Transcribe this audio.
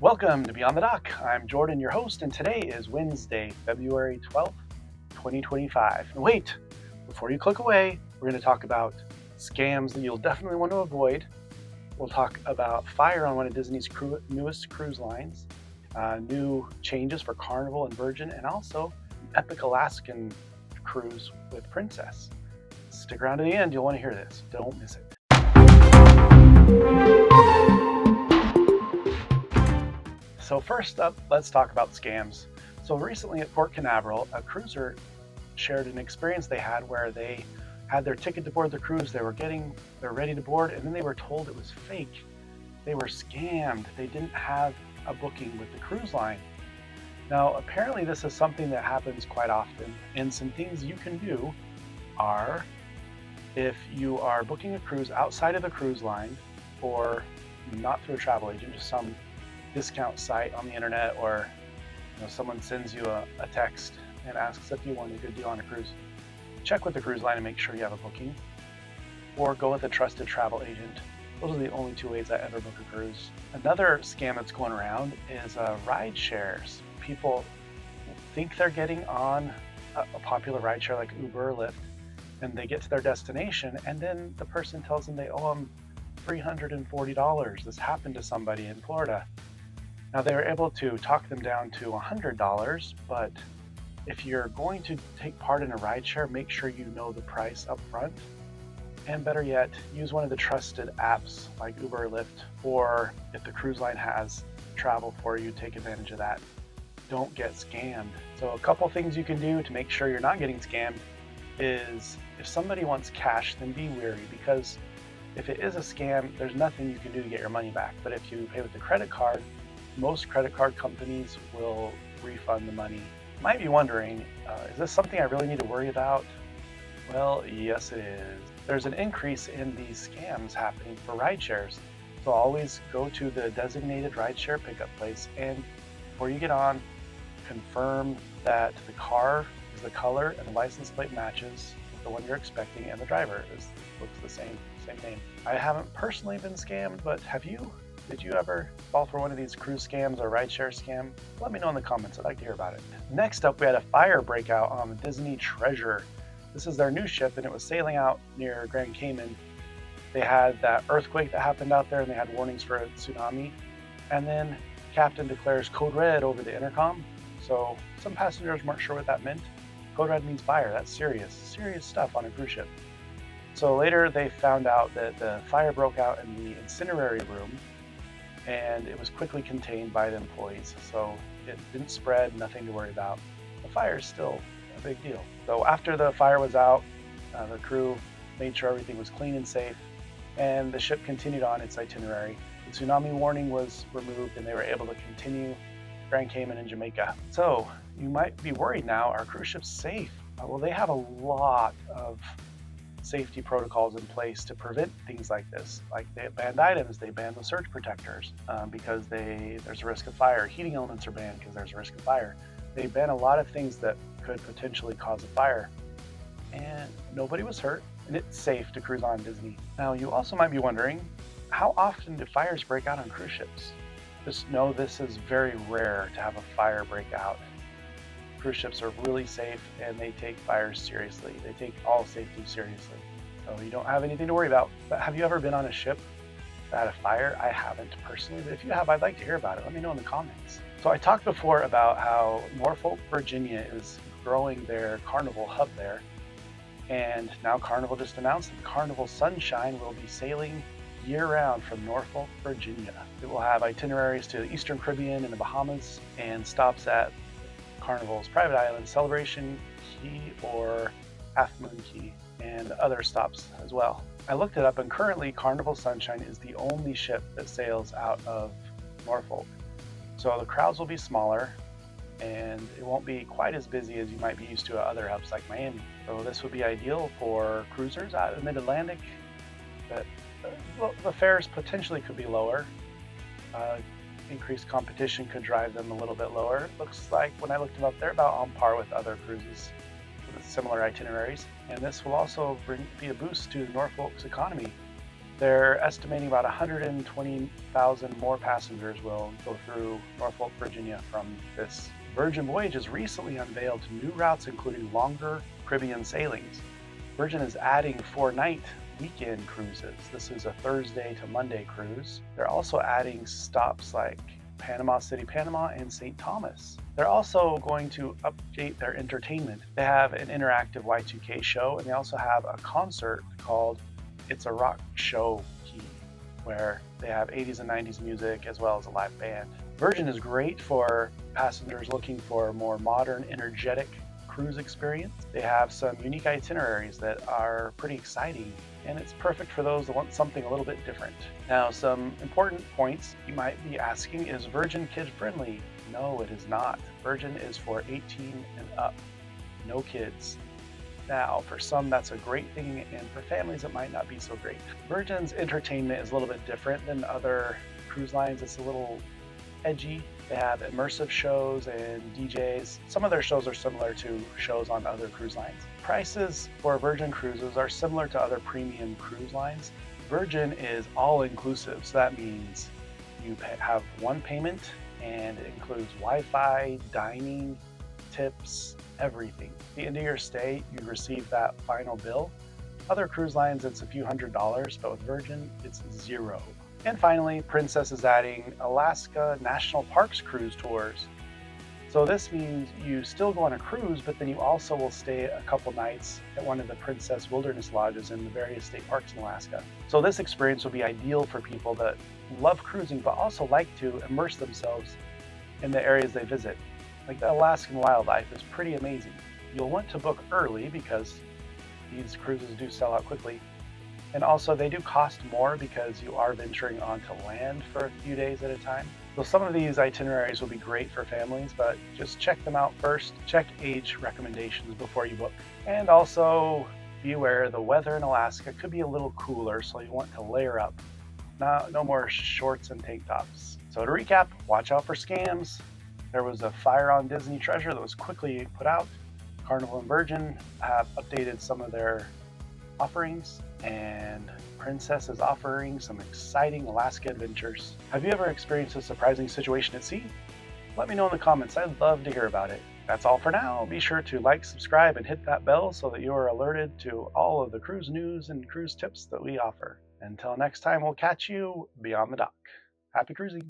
Welcome to Beyond the Dock. I'm Jordan, your host, and today is Wednesday, February 12th, 2025. And wait, before you click away, we're going to talk about scams that you'll definitely want to avoid. We'll talk about fire on one of Disney's newest cruise lines, new changes for Carnival and Virgin, and also epic Alaskan cruise with Princess. Stick around to the end, you'll want to hear this. Don't miss it. So first up, let's talk about scams. So recently at Port Canaveral, a cruiser shared an experience they had where they had their ticket to board the cruise, they're ready to board, and then they were told it was fake. They were scammed. They didn't have a booking with the cruise line. Now, apparently this is something that happens quite often, and some things you can do are, if you are booking a cruise outside of the cruise line, or not through a travel agent, just some discount site on the internet, or someone sends you a text and asks if you want a good deal on a cruise, check with the cruise line and make sure you have a booking, or go with a trusted travel agent. Those are the only two ways I ever book a cruise. Another scam that's going around is ride shares. People think they're getting on a popular ride share like Uber or Lyft, and they get to their destination, and then the person tells them they owe them $340. This happened to somebody in Florida. Now, they were able to talk them down to $100, but if you're going to take part in a rideshare, make sure you know the price up front. And better yet, use one of the trusted apps like Uber or Lyft, or if the cruise line has travel for you, take advantage of that. Don't get scammed. So a couple things you can do to make sure you're not getting scammed is, if somebody wants cash, then be wary, because if it is a scam, there's nothing you can do to get your money back. But if you pay with a credit card, most credit card companies will refund the money. You might be wondering, is this something I really need to worry about? Well, yes, it is. There's an increase in these scams happening for ride shares. So always go to the designated rideshare pickup place, and before you get on, confirm that the car is the color and the license plate matches with the one you're expecting, and the driver looks the same name. I haven't personally been scammed, but have you? Did you ever fall for one of these cruise scams or rideshare scam? Let me know in the comments. I'd like to hear about it. Next up, we had a fire breakout on the Disney Treasure. This is their new ship, and it was sailing out near Grand Cayman. They had that earthquake that happened out there, and they had warnings for a tsunami. And then captain declares code red over the intercom. So some passengers weren't sure what that meant. Code red means fire. That's serious stuff on a cruise ship. So later they found out that the fire broke out in the incinerary room, and it was quickly contained by the employees. So it didn't spread, nothing to worry about. The fire is still a big deal. So after the fire was out, the crew made sure everything was clean and safe, and the ship continued on its itinerary. The tsunami warning was removed, and they were able to continue Grand Cayman and Jamaica. So you might be worried now, are cruise ships safe? Well, they have a lot of safety protocols in place to prevent things like this. Like, they banned items, they banned the surge protectors because there's a risk of fire. Heating elements are banned because there's a risk of fire. They ban a lot of things that could potentially cause a fire, and nobody was hurt, and it's safe to cruise on Disney. Now, you also might be wondering, how often do fires break out on cruise ships? Just know this is very rare to have a fire break out. Cruise ships are really safe, and they take fires seriously. They take all safety seriously. So you don't have anything to worry about. But have you ever been on a ship that had a fire? I haven't personally, but if you have, I'd like to hear about it. Let me know in the comments. So I talked before about how Norfolk, Virginia is growing their Carnival hub there. And now Carnival just announced that the Carnival Sunshine will be sailing year-round from Norfolk, Virginia. It will have itineraries to the Eastern Caribbean and the Bahamas, and stops at Carnival's private island, Celebration Key or Half Moon Key, and other stops as well. I looked it up, and currently Carnival Sunshine is the only ship that sails out of Norfolk. So the crowds will be smaller, and it won't be quite as busy as you might be used to at other hubs like Miami. So this would be ideal for cruisers out of the Mid-Atlantic. But the fares potentially could be lower. Increased competition could drive them a little bit lower. It looks like when I looked them up, they're about on par with other cruises with similar itineraries. And this will also be a boost to Norfolk's economy. They're estimating about 120,000 more passengers will go through Norfolk, Virginia from this. Virgin Voyages recently unveiled new routes, including longer Caribbean sailings. Virgin is adding 4-night weekend cruises. This is a Thursday to Monday cruise. They're also adding stops like Panama City, Panama, and St. Thomas. They're also going to update their entertainment. They have an interactive Y2K show, and they also have a concert called It's a Rock Show Key, where they have 80s and 90s music as well as a live band. Virgin is great for passengers looking for a more modern, energetic cruise experience. They have some unique itineraries that are pretty exciting, and it's perfect for those that want something a little bit different. Now, some important points you might be asking, is Virgin kid friendly? No, it is not. Virgin is for 18 and up, no kids. Now, for some, that's a great thing, and for families, it might not be so great. Virgin's entertainment is a little bit different than other cruise lines. It's a little edgy. They have immersive shows and DJs. Some of their shows are similar to shows on other cruise lines. Prices for Virgin cruises are similar to other premium cruise lines. Virgin is all-inclusive, so that means you have one payment, and it includes Wi-Fi, dining, tips, everything. At the end of your stay, you receive that final bill. Other cruise lines, it's a few $100s, but with Virgin, it's zero. And finally, Princess is adding Alaska National Parks cruise tours. So this means you still go on a cruise, but then you also will stay a couple nights at one of the Princess Wilderness Lodges in the various state parks in Alaska. So this experience will be ideal for people that love cruising, but also like to immerse themselves in the areas they visit. Like the Alaskan wildlife is pretty amazing. You'll want to book early because these cruises do sell out quickly. And also they do cost more because you are venturing onto land for a few days at a time. So some of these itineraries will be great for families, but just check them out first. Check age recommendations before you book. And also be aware the weather in Alaska could be a little cooler, so you want to layer up. No more shorts and tank tops. So to recap, watch out for scams. There was a fire on Disney Treasure that was quickly put out. Carnival and Virgin have updated some of their offerings, and Princess is offering some exciting Alaska adventures. Have you ever experienced a surprising situation at sea? Let me know in the comments. I'd love to hear about it. That's all for now. Be sure to like, subscribe, and hit that bell so that you are alerted to all of the cruise news and cruise tips that we offer. Until next time, we'll catch you beyond the dock. Happy cruising!